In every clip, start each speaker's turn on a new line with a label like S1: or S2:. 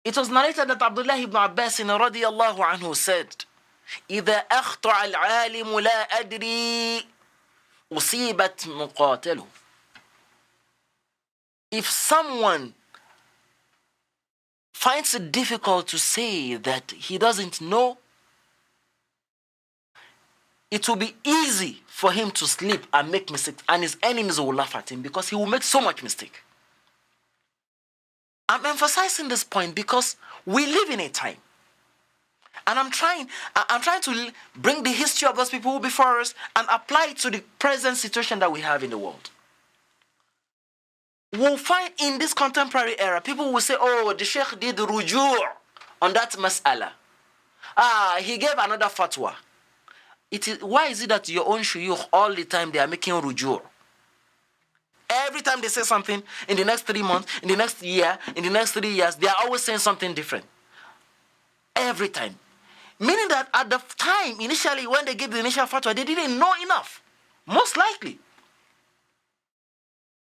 S1: It was narrated that Abdullah ibn Abbas radiyallahu anhu said, إِذَا أَخْطَعَ الْعَالِمُ لَا أَدْرِي أُصِيبَتْ مُقَاتَلُهُ. If someone finds it difficult to say that he doesn't know, it will be easy for him to sleep and make mistakes, and his enemies will laugh at him because he will make so much mistake. I'm emphasizing this point because we live in a time, and I'm trying to bring the history of those people before us and apply it to the present situation that we have in the world. We'll find in this contemporary era, people will say, oh, the Sheikh did ruju' on that mas'ala. He gave another fatwa. Why is it that your own shuyukh all the time they are making ruju'? Every time they say something, in the next 3 months, in the next year, in the next 3 years, they are always saying something different. Every time. Meaning that at the time, initially, when they gave the initial fatwa, they didn't know enough. Most likely.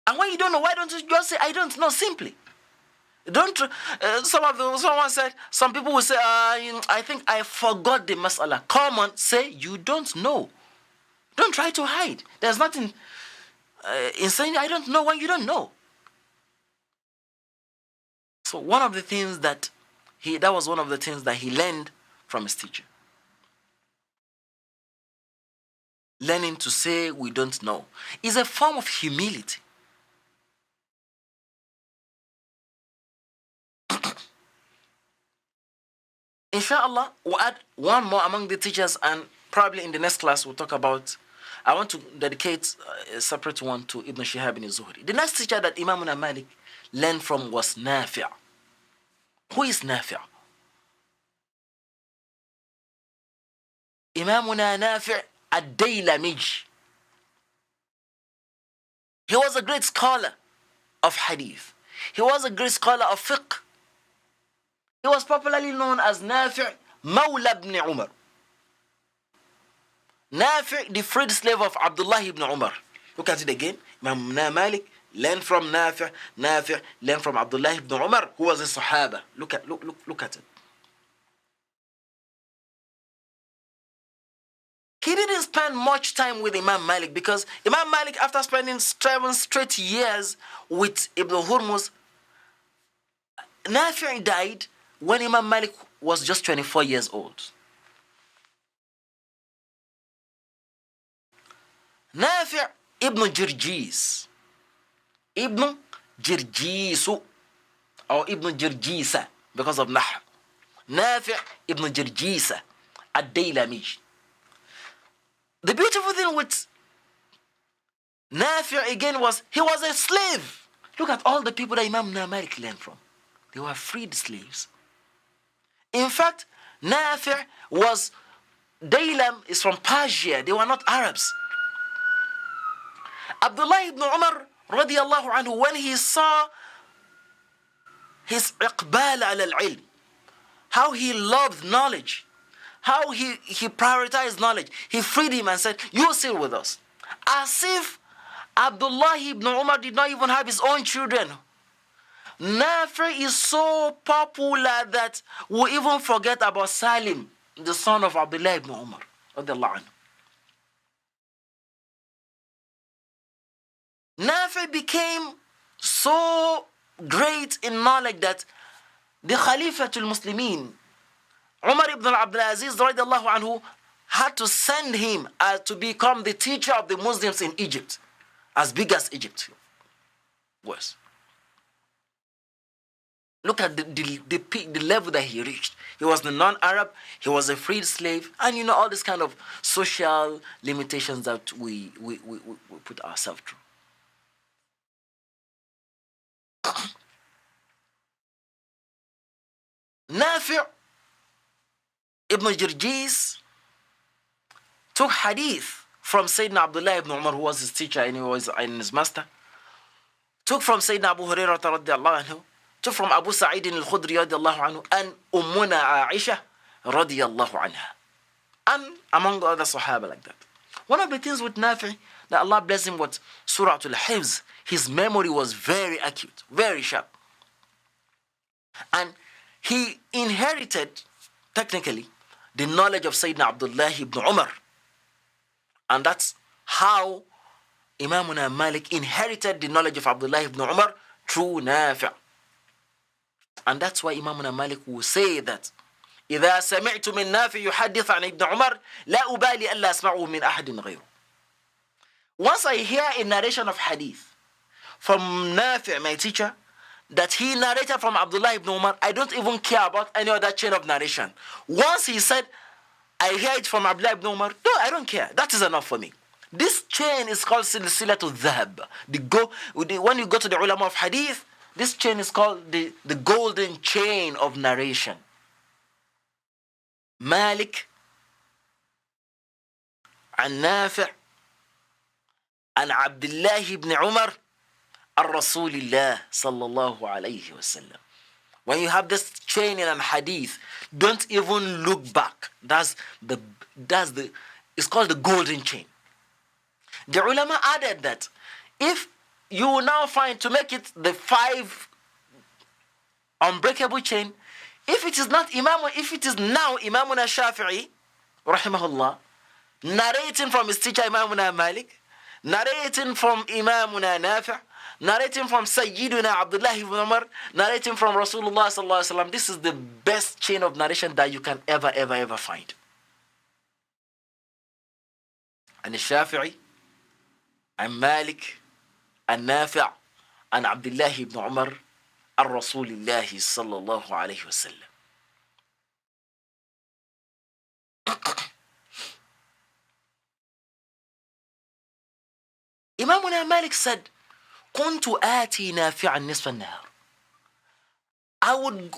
S1: And when you don't know, why don't you just say, I don't know, simply? Someone said, some people will say, I think I forgot the mas'ala. Come on, say you don't know. Don't try to hide. There's nothing in saying I don't know when you don't know. So one of the things that he learned from his teacher. Learning to say we don't know is a form of humility. Inshallah, we'll add one more among the teachers, and probably in the next class we'll talk about. I want to dedicate a separate one to Ibn Shihab ibn Zuhri. The next teacher that Imam Malik learned from was Nafi'. Who is Nafi'? Imamuna Nafi' ad-Daylami. He was a great scholar of hadith. He was a great scholar of fiqh. He was popularly known as Nafi' Mawla ibn Umar. Nafi', the freed slave of Abdullah ibn Umar. Look at it again. Imam Malik learned from Nafi'. Nafi' learned from Abdullah ibn Umar, who was a Sahaba. Look at it. He didn't spend much time with Imam Malik because Imam Malik, after spending 7 straight years with Ibn Hurmuz, Nafi' died when Imam Malik was just 24 years old. Nafi' ibn Jirjis. Ibn Jirjisu. Or Ibn Jirjisa, because of Nahr. Nafi' ibn Jirjisa ad-Daylami. The beautiful thing with Nafi' again was, he was a slave. Look at all the people that Imam Malik learned from. They were freed slaves. In fact, Nafi' was, Daylam is from Persia. They were not Arabs. Abdullah ibn Umar radiyallahu anhu, when he saw his iqbal ala al-ilm, how he loved knowledge, how he prioritized knowledge, he freed him and said, you sit with us. As if Abdullah ibn Umar did not even have his own children. Nafi' is so popular that we even forget about Salim, the son of Abdullah ibn Umar radiyallahu anhu. Nafi' became so great in knowledge that the Khalifatul Muslimin, Umar ibn Abdul Aziz radiallahu anhu, had to send him to become the teacher of the Muslims in Egypt, as big as Egypt was. Look at the peak, the level that he reached. He was the non-Arab, he was a freed slave, and all this kind of social limitations that we put ourselves through. Nafi' ibn Jirjis took hadith from Sayyidina Abdullah ibn Umar, who was his teacher and he was his master. Took from Sayyidina Abu Hurairah radiyallahu anhu. Took from Abu Sa'id al-Khudri radiyallahu anhu and Ummuna Aisha radiyallahu anha. And among other Sahaba like that. One of the things with Nafi' that Allah blessed him with Surah Al-Hifz, his memory was very acute, very sharp. And he inherited, technically, the knowledge of Sayyidina Abdullah ibn Umar. And that's how Imam Malik inherited the knowledge of Abdullah ibn Umar through Nafi'. And that's why Imam Malik will say that إذا سمعت من نافع يحدث عن ابن عمر لا أبالي ألا أسمعه من أحد غيره. Once I hear a narration of hadith from Nafi', my teacher, that he narrated from Abdullah ibn Umar, I don't even care about any other chain of narration. Once he said, I hear it from Abdullah ibn Umar, no, I don't care. That is enough for me. This chain is called Silsilatul Dhahab. When you go to the ulama of hadith, this chain is called the golden chain of narration. Malik عن نافع عن عبد الله بن عمر عن رسول الله صلى الله عليه وسلم. When you have this chain in an hadith, don't even look back. It's called the golden chain. The ulama added that if you now find to make it the 5 unbreakable chain, if it is now Imamuna Shafi'i, rahimahullah, narrating from his teacher Imamuna Malik, narrating from Imamuna Nafi', narrating from Sayyiduna Abdullah ibn Umar, narrating from Rasulullah sallallahu alaihi wasallam, this is the best chain of narration that you can ever find. And Shafi'i, and Malik, and Nafi', and Abdullah ibn Umar, al-Rasulillah sallallahu alayhi wa sallam. Imam Malik said, كنت آتي نافعا نصف النهار. I would,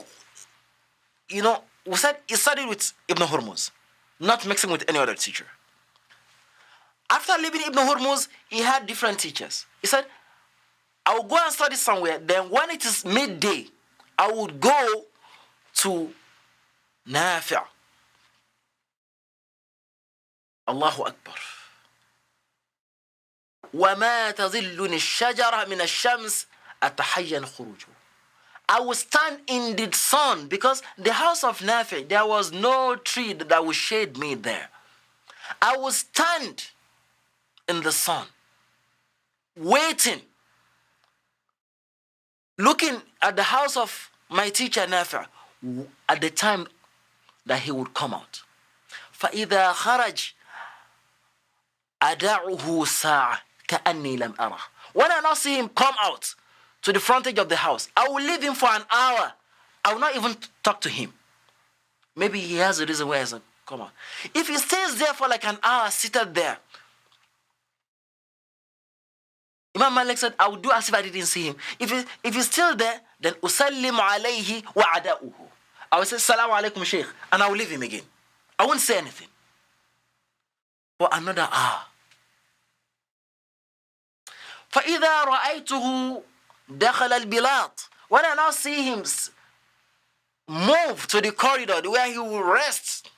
S1: we said he studied with Ibn Hurmuz, not mixing with any other teacher. After leaving Ibn Hurmuz, he had different teachers. He said, I will go and study somewhere. Then when it is midday, I would go to Nafi'. Allahu Akbar. وَمَا تَظِلُّنِ الشَّجَرَةِ مِنَ الشَّمْسِ أَتَحَيَّنْ خُرُوجُهُ. I would stand in the sun because the house of Nafi', there was no tree that would shade me there. I would stand in the sun, waiting, looking at the house of my teacher Nafi' at the time that he would come out. فَإِذَا خَرَجْ أَدَعُهُ سَاعَةً كَأَنِّي لَمْ أَرَهُ. When I now see him come out to the frontage of the house, I will leave him for an hour. I will not even talk to him. Maybe he has a reason why he hasn't come out. If he stays there for like an hour, seated there, Imam Malik said, I would do as if I didn't see him. If he's still there, then أُسَلِّمُ عَلَيْهِ وَعَدَاؤُهُ. I will say, Salamu alaikum, Shaykh, and I will leave him again. I won't say anything. For another hour. فَإِذَا رَأَيْتُهُ دَخَلَ الْبِلَاطِ. When I now see him move to the corridor where he will rest,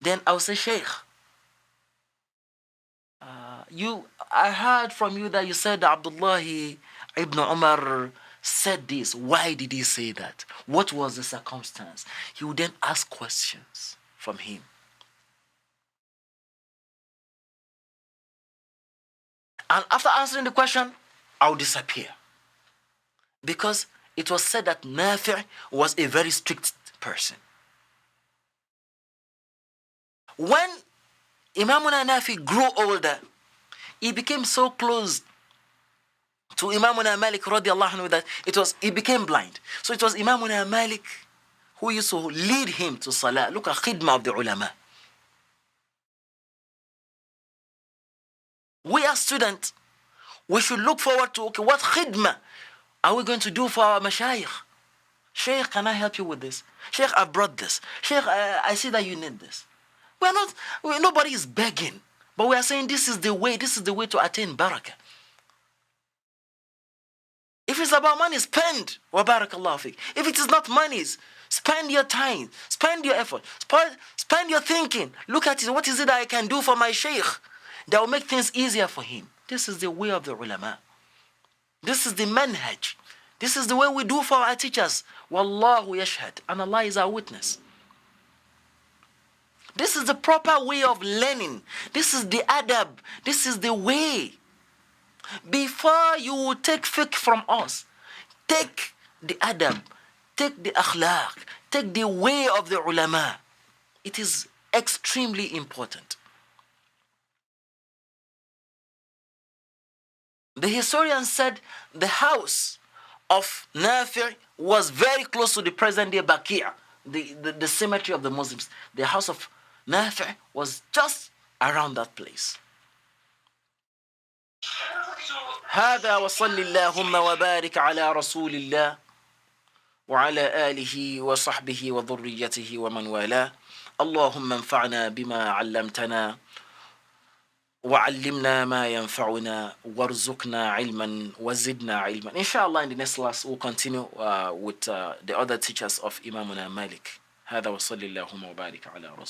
S1: then I will say, Shaykh, I heard from you that you said Abdullah ibn Umar said this. Why did he say that? What was the circumstance? He would then ask questions from him. And after answering the question, I would disappear. Because it was said that Nafi' was a very strict person. When Imamuna Nafi grew older, he became so close to Imamuna Malik radiallahu anhu that he became blind. So it was Imamuna Malik who used to lead him to salah. Look at khidmah of the ulama. We as students, we should look forward to, what khidmah are we going to do for our mashayikh? Shaykh, can I help you with this? Shaykh, I've brought this. Shaykh, I see that you need this. Nobody is begging. But we are saying this is the way to attain barakah. If it's about money, spend. Wa barakallahu fik. If it is not money, spend your time, spend your effort, spend your thinking. Look at it. What is it that I can do for my shaykh that will make things easier for him? This is the way of the ulama. This is the manhaj. This is the way we do for our teachers. Wallahu yashhad. And Allah is our witness. This is the proper way of learning. This is the adab. This is the way. Before you take fiqh from us, take the adab, take the akhlaq, take the way of the ulama. It is extremely important. The historian said the house of Nafi' was very close to the present day Baqi', the cemetery of the Muslims. The house of Nafi' was just around that place. هذا وصل اللهم وبارك على رسول الله وعلى آله وصحبه وذريته ومن والاه. اللهم انفعنا بما علمتنا وعلمنا ما ينفعنا وارزقنا علما وزدنا علما. Inshallah, in the next class we'll continue with the other teachers of Imam Malik. هذا وصل اللهم وبارك على رسول